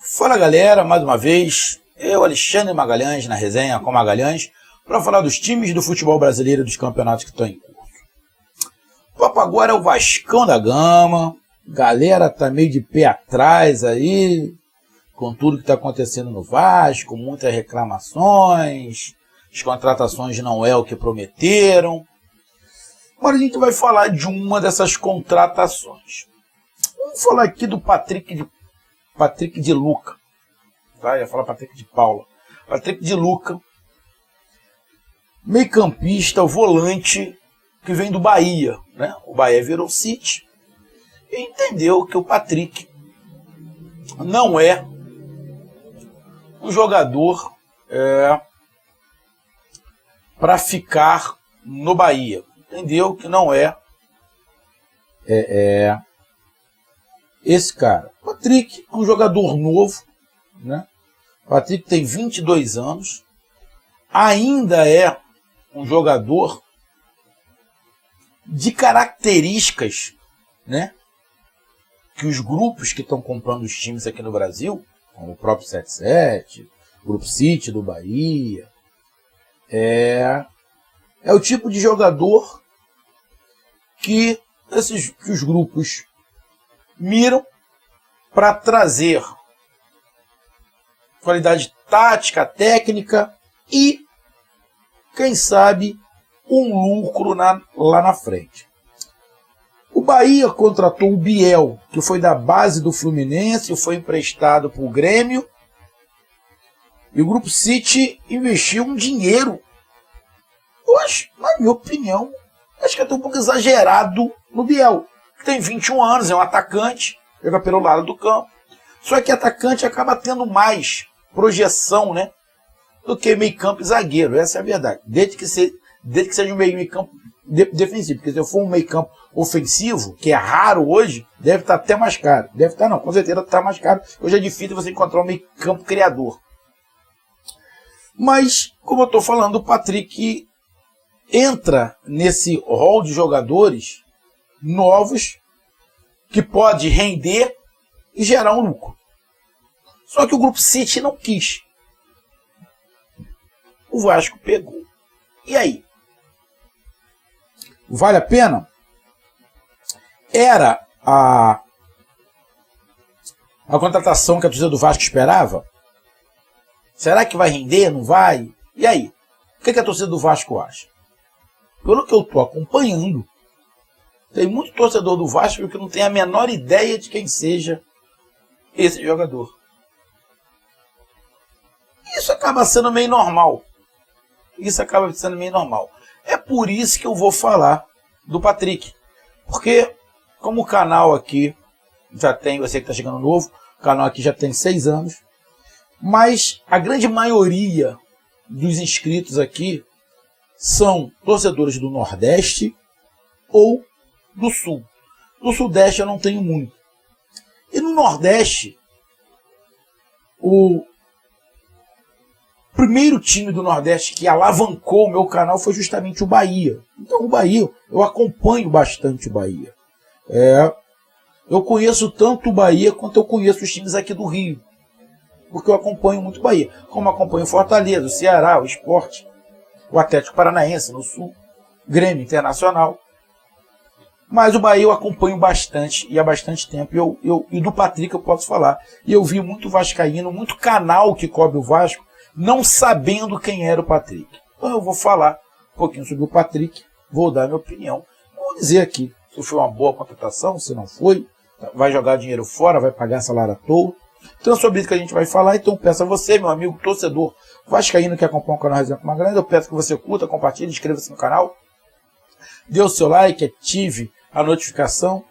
Fala galera, mais uma vez, eu, Alexandre Magalhães, na resenha com Magalhães, para falar dos times do futebol brasileiro e dos campeonatos que estão em curso. O papo agora é o Vascão da Gama, galera tá meio de pé atrás aí, com tudo que está acontecendo no Vasco, muitas reclamações, as contratações não é o que prometeram. Agora a gente vai falar de uma dessas contratações. Vamos falar aqui do Patrick de Luca. Tá? Eu ia falar Patrick de Paula. Patrick de Luca, meio-campista, volante, que vem do Bahia. Né? O Bahia virou City e entendeu que o Patrick não é um jogador para ficar no Bahia. Entendeu que não é esse cara. Patrick é um jogador novo, né? Patrick tem 22 anos, ainda é um jogador de características, né? Que os grupos que estão comprando os times aqui no Brasil, como o próprio 77, o Grupo City do Bahia, é o tipo de jogador que os grupos miram para trazer qualidade tática, técnica e, quem sabe, um lucro lá na frente. O Bahia contratou o Biel, que foi da base do Fluminense, foi emprestado para o Grêmio, e o Grupo City investiu um dinheiro, eu acho, na minha opinião, acho que é até um pouco exagerado no Biel, que tem 21 anos, é um atacante, joga pelo lado do campo. Só que atacante acaba tendo mais projeção, né, do que meio campo e zagueiro, essa é a verdade. Desde que seja um meio campo defensivo, porque se eu for um meio campo ofensivo, que é raro hoje, deve estar até mais caro. Deve estar não, com certeza está mais caro. Hoje é difícil você encontrar um meio campo criador. Mas, como eu estou falando, o Patrick entra nesse rol de jogadores novos que pode render e gerar um lucro. Só que o Grupo City não quis. O Vasco pegou. E aí? Vale a pena? Era a contratação que a torcida do Vasco esperava? Será que vai render? Não vai? E aí? O que a torcida do Vasco acha? Pelo que eu estou acompanhando, tem muito torcedor do Vasco que não tem a menor ideia de quem seja esse jogador. Isso acaba sendo meio normal. É por isso que eu vou falar do Patrick. Porque, como o canal aqui já tem, você que está chegando novo, o canal aqui já tem 6 anos, mas a grande maioria dos inscritos aqui são torcedores do Nordeste ou do Sul. No Sudeste eu não tenho muito. E no Nordeste, o primeiro time do Nordeste que alavancou o meu canal foi justamente o Bahia. Então o Bahia, eu acompanho bastante o Bahia. Eu conheço tanto o Bahia quanto eu conheço os times aqui do Rio. Porque eu acompanho muito o Bahia. Como acompanho o Fortaleza, o Ceará, o Sport, o Atlético Paranaense no Sul, Grêmio Internacional. Mas o Bahia eu acompanho bastante e há bastante tempo. E do Patrick eu posso falar. E eu vi muito vascaíno, muito canal que cobre o Vasco, não sabendo quem era o Patrick. Então eu vou falar um pouquinho sobre o Patrick, vou dar minha opinião. Vou dizer aqui se foi uma boa contratação, se não foi, vai jogar dinheiro fora, vai pagar salário à toa. Então é sobre isso que a gente vai falar. Então peço a você, meu amigo torcedor vascaíno que acompanha o canal Resenha com Magalhães, eu peço que você curta, compartilhe, inscreva-se no canal, dê o seu like, ative a notificação,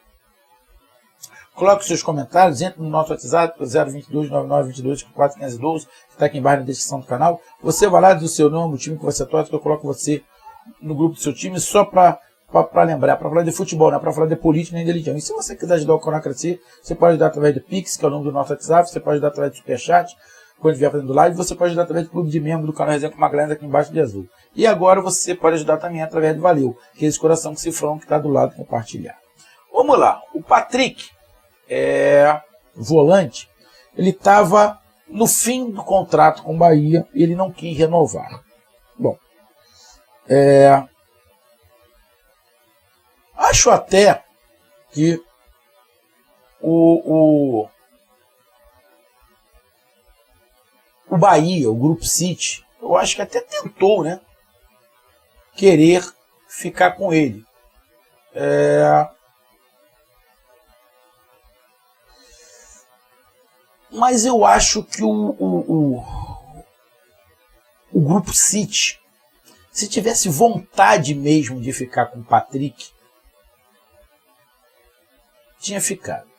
coloque os seus comentários, entre no nosso WhatsApp 022-9922-4512, que está aqui embaixo na descrição do canal. Você vai lá, diz o seu nome, o time que você torce, que eu coloco você no grupo do seu time, só para lembrar, para falar de futebol, não é para falar de política nem de religião. E se você quiser ajudar o canal a crescer, você pode ajudar através do Pix, que é o nome do nosso WhatsApp, você pode ajudar através do Superchat, quando estiver fazendo live, você pode ajudar através do clube de membros do canal Resenha com Magalhães aqui embaixo de azul. E agora você pode ajudar também através do Valeu, que é esse coração com cifrão que está do lado compartilhar. Vamos lá, o Patrick é volante, ele estava no fim do contrato com o Bahia e ele não quis renovar. Bom, acho até que o Bahia, o Grupo City, eu acho que até tentou, né, querer ficar com ele. Mas eu acho que o Grupo City, se tivesse vontade mesmo de ficar com o Patrick, tinha ficado.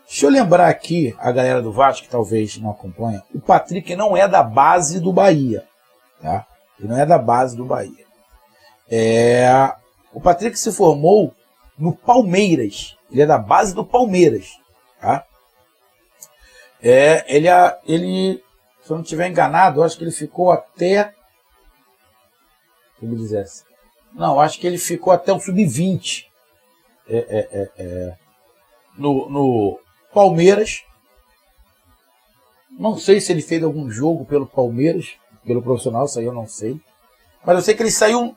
Deixa eu lembrar aqui, a galera do Vasco, que talvez não acompanha, o Patrick não é da base do Bahia. Tá? Ele não é da base do Bahia. O Patrick se formou no Palmeiras. Ele é da base do Palmeiras. Tá? Ele, se eu não estiver enganado, eu acho que ele ficou até... Não, acho que ele ficou até o Sub-20. No Palmeiras. Não sei se ele fez algum jogo pelo Palmeiras, pelo profissional, isso aí eu não sei. Mas eu sei que ele saiu,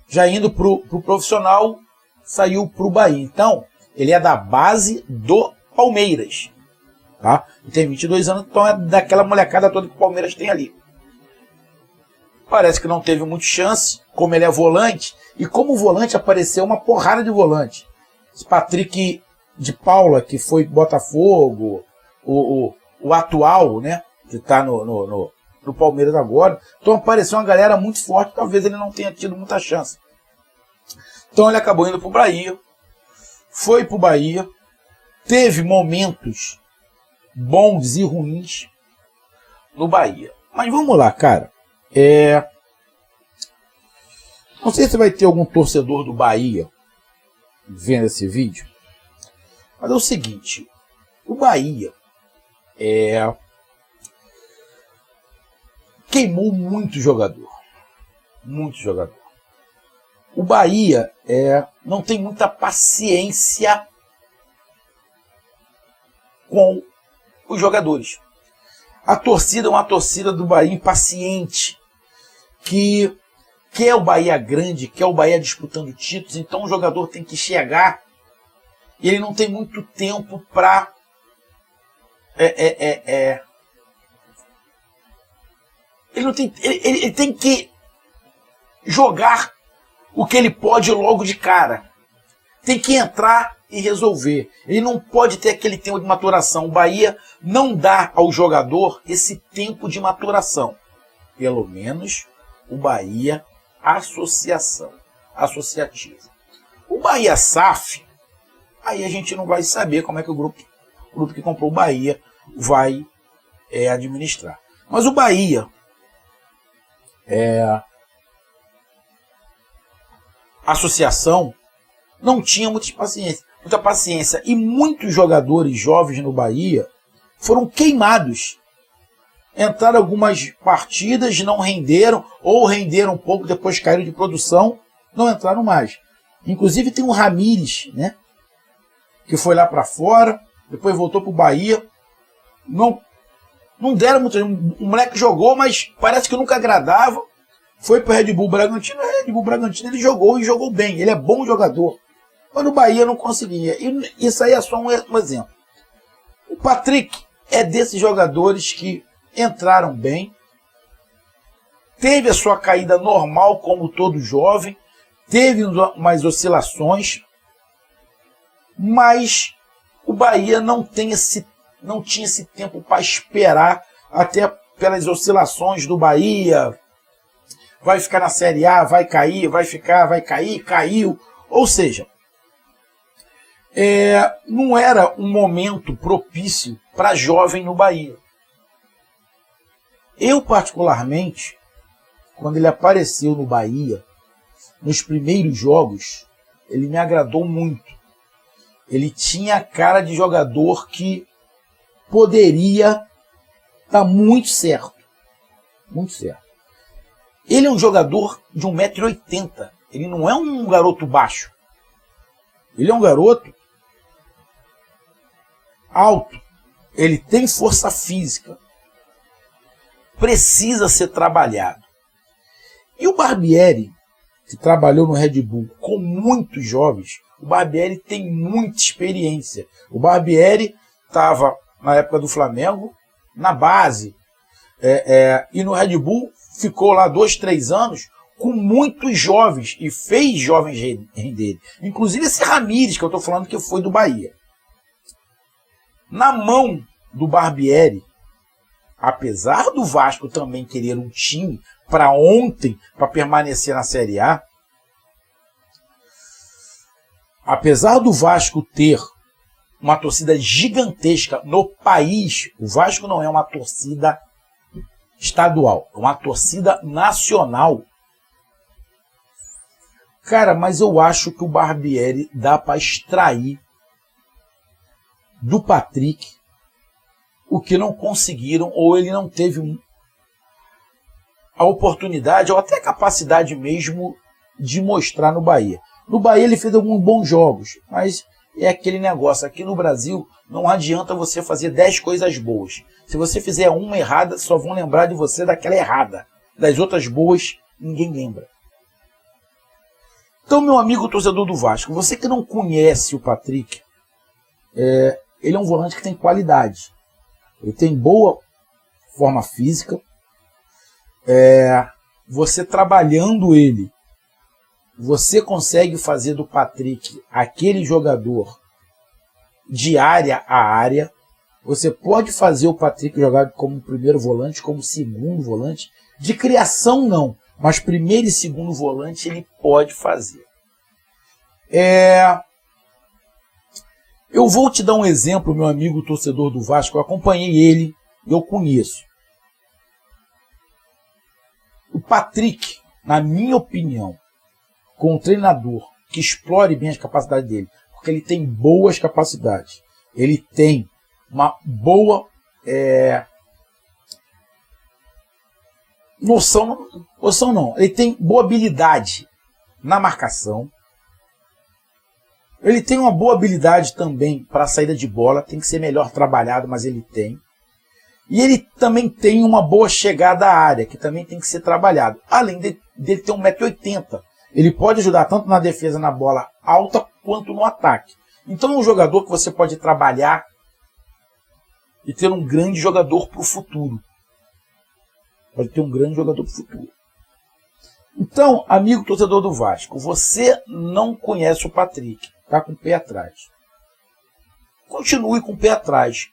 já indo pro profissional, saiu pro Bahia. Então, ele é da base do Palmeiras. Tá? Ele tem 22 anos, então é daquela molecada toda que o Palmeiras tem ali. Parece que não teve muita chance, como ele é volante, e como volante apareceu uma porrada de volante. Esse Patrick de Paula, que foi Botafogo, o atual, né, que está no Palmeiras agora. Então apareceu uma galera muito forte, talvez ele não tenha tido muita chance. Então ele acabou indo para o Bahia, foi para o Bahia, teve momentos bons e ruins no Bahia. Mas vamos lá, cara. Não sei se vai ter algum torcedor do Bahia vendo esse vídeo, mas é o seguinte, o Bahia queimou muito jogador. Muito jogador. O Bahia não tem muita paciência com os jogadores. A torcida é uma torcida do Bahia impaciente, que quer o Bahia grande, quer o Bahia disputando títulos, então o jogador tem que chegar e ele não tem muito tempo para ele tem que jogar o que ele pode logo de cara. Tem que entrar e resolver. Ele não pode ter aquele tempo de maturação. O Bahia não dá ao jogador esse tempo de maturação. Pelo menos o Bahia associativa. O Bahia SAF, aí a gente não vai saber como é que o grupo que comprou o Bahia vai administrar. Mas o Bahia associação não tinha muita paciência. E muitos jogadores jovens no Bahia foram queimados. Entraram algumas partidas, não renderam, ou renderam um pouco, depois caíram de produção, não entraram mais. Inclusive tem o Ramires, né, que foi lá para fora, depois voltou para o Bahia. Não deram muito. O moleque jogou, mas parece que nunca agradava. Foi para o Red Bull Bragantino. Red Bull Bragantino ele jogou e jogou bem. Ele é bom jogador. Mas no Bahia não conseguia. E isso aí é só um exemplo. O Patrick é desses jogadores que entraram bem. Teve a sua caída normal, como todo jovem. Teve umas oscilações. Mas o Bahia não tinha esse tempo para esperar, até pelas oscilações do Bahia. Vai ficar na Série A, vai cair, vai cair, caiu. Ou seja, não era um momento propício para jovem no Bahia. Eu, particularmente, quando ele apareceu no Bahia, nos primeiros jogos, ele me agradou muito. Ele tinha a cara de jogador que poderia dar muito certo. Muito certo. Ele é um jogador de 1,80 m. Ele não é um garoto baixo. Ele é um garoto alto. ele tem força física, precisa ser trabalhado. E o Barbieri, que trabalhou no Red Bull com muitos jovens, o Barbieri tem muita experiência. O Barbieri estava, na época do Flamengo, na base, e no Red Bull ficou lá 2, 3 anos com muitos jovens e fez jovens renderem. Inclusive esse Ramires, que eu estou falando que foi do Bahia. Na mão do Barbieri, apesar do Vasco também querer um time para ontem, para permanecer na Série A, apesar do Vasco ter uma torcida gigantesca no país, o Vasco não é uma torcida estadual, é uma torcida nacional. Cara, mas eu acho que o Barbieri dá para extrair do Patrick o que não conseguiram, ou ele não teve a oportunidade, ou até a capacidade mesmo de mostrar no Bahia. No Bahia ele fez alguns bons jogos, mas é aquele negócio, aqui no Brasil não adianta você fazer 10 coisas boas. Se você fizer uma errada, só vão lembrar de você daquela errada. Das outras boas, ninguém lembra. Então, meu amigo torcedor do Vasco, você que não conhece o Patrick, ele é um volante que tem qualidade. Ele tem boa forma física. Você trabalhando ele, você consegue fazer do Patrick aquele jogador de área a área. Você pode fazer o Patrick jogar como primeiro volante, como segundo volante. De criação não, mas primeiro e segundo volante ele pode fazer. Eu vou te dar um exemplo, meu amigo torcedor do Vasco. Eu acompanhei ele, eu conheço. O Patrick, na minha opinião, com um treinador que explore bem as capacidades dele, porque ele tem boas capacidades, ele tem uma boa noção não, ele tem boa habilidade na marcação, ele tem uma boa habilidade também para a saída de bola, tem que ser melhor trabalhado, mas ele tem. E ele também tem uma boa chegada à área, que também tem que ser trabalhado. Além dele ter 1,80 m. Ele pode ajudar tanto na defesa na bola alta, quanto no ataque. Então é um jogador que você pode trabalhar e ter um grande jogador para o futuro. Pode ter um grande jogador para o futuro. Então, amigo torcedor do Vasco, você não conhece o Patrick, está com o pé atrás. Continue com o pé atrás.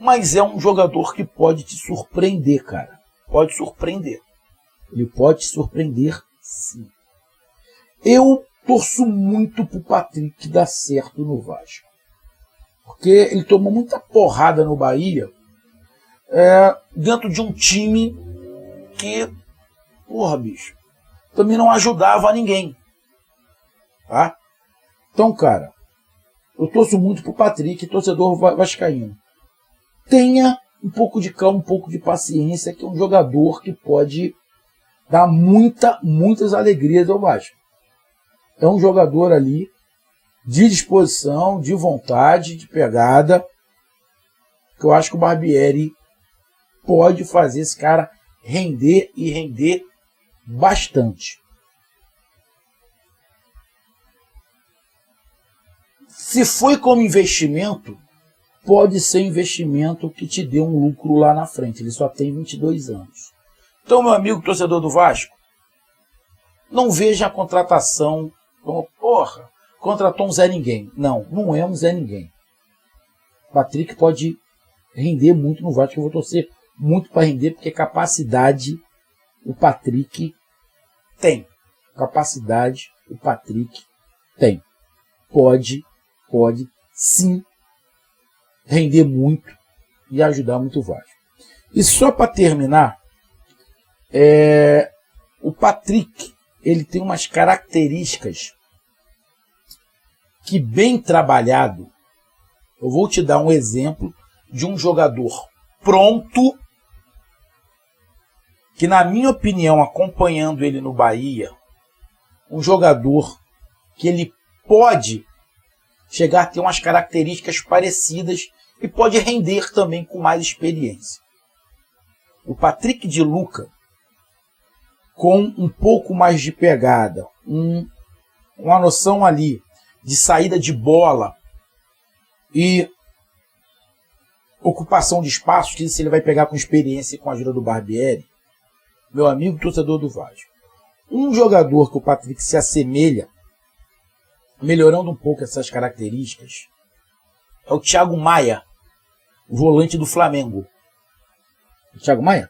Mas é um jogador que pode te surpreender, cara. Pode surpreender. Ele pode te surpreender, sim. Eu torço muito pro Patrick dar certo no Vasco. Porque ele tomou muita porrada no Bahia, dentro de um time que, porra, bicho, também não ajudava ninguém. Tá? Então, cara, eu torço muito pro Patrick, torcedor vascaíno. Tenha um pouco de calma, um pouco de paciência, que é um jogador que pode dar muitas alegrias ao Vasco. É um jogador ali de disposição, de vontade, de pegada, que eu acho que o Barbieri pode fazer esse cara render e render bastante. Se foi como investimento, pode ser investimento que te dê um lucro lá na frente. Ele só tem 22 anos. Então, meu amigo torcedor do Vasco, não veja a contratação como, porra, contratou um Zé Ninguém. Não, não é um Zé Ninguém. Patrick pode render muito no Vasco. Eu vou torcer muito para render, porque capacidade o Patrick tem. Capacidade o Patrick tem. Pode sim render muito e ajudar muito o Vasco. E só para terminar, o Patrick, ele tem umas características que, bem trabalhado, eu vou te dar um exemplo de um jogador pronto, que, na minha opinião, acompanhando ele no Bahia, um jogador que ele pode chegar a ter umas características parecidas e pode render também com mais experiência. O Patrick de Luca, com um pouco mais de pegada, uma noção ali de saída de bola e ocupação de espaço, que isso ele vai pegar com experiência e com a ajuda do Barbieri, meu amigo torcedor do Vasco. Um jogador que o Patrick se assemelha, melhorando um pouco essas características, é o Thiago Maia, volante do Flamengo. O Thiago Maia?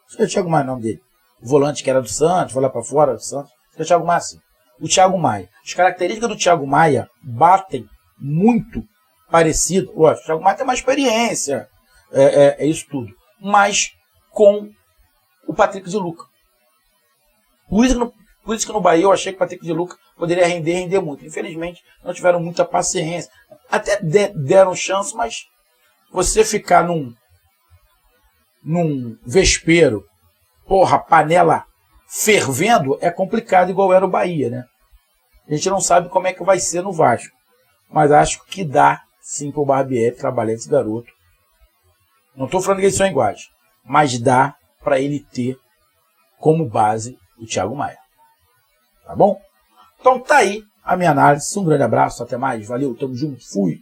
Acho que é o Thiago Maia o nome dele. O volante que era do Santos, foi lá para fora do Santos. É o Thiago Maia, sim. O Thiago Maia. As características do Thiago Maia batem muito parecido. Lógico, o Thiago Maia tem mais experiência, é isso tudo. Mas com o Patrick de Luca. Por isso que no Bahia eu achei que o Patrick de Luca poderia render muito. Infelizmente, não tiveram muita paciência. Até deram chance, mas você ficar num vespeiro, panela fervendo, é complicado, igual era o Bahia, né? A gente não sabe como é que vai ser no Vasco. Mas acho que dá, sim, para o Barbieri trabalhar esse garoto. Não estou falando que eles são iguais, mas dá para ele ter como base o Thiago Maia. Tá bom? Então tá aí a minha análise. Um grande abraço, até mais. Valeu, tamo junto, fui.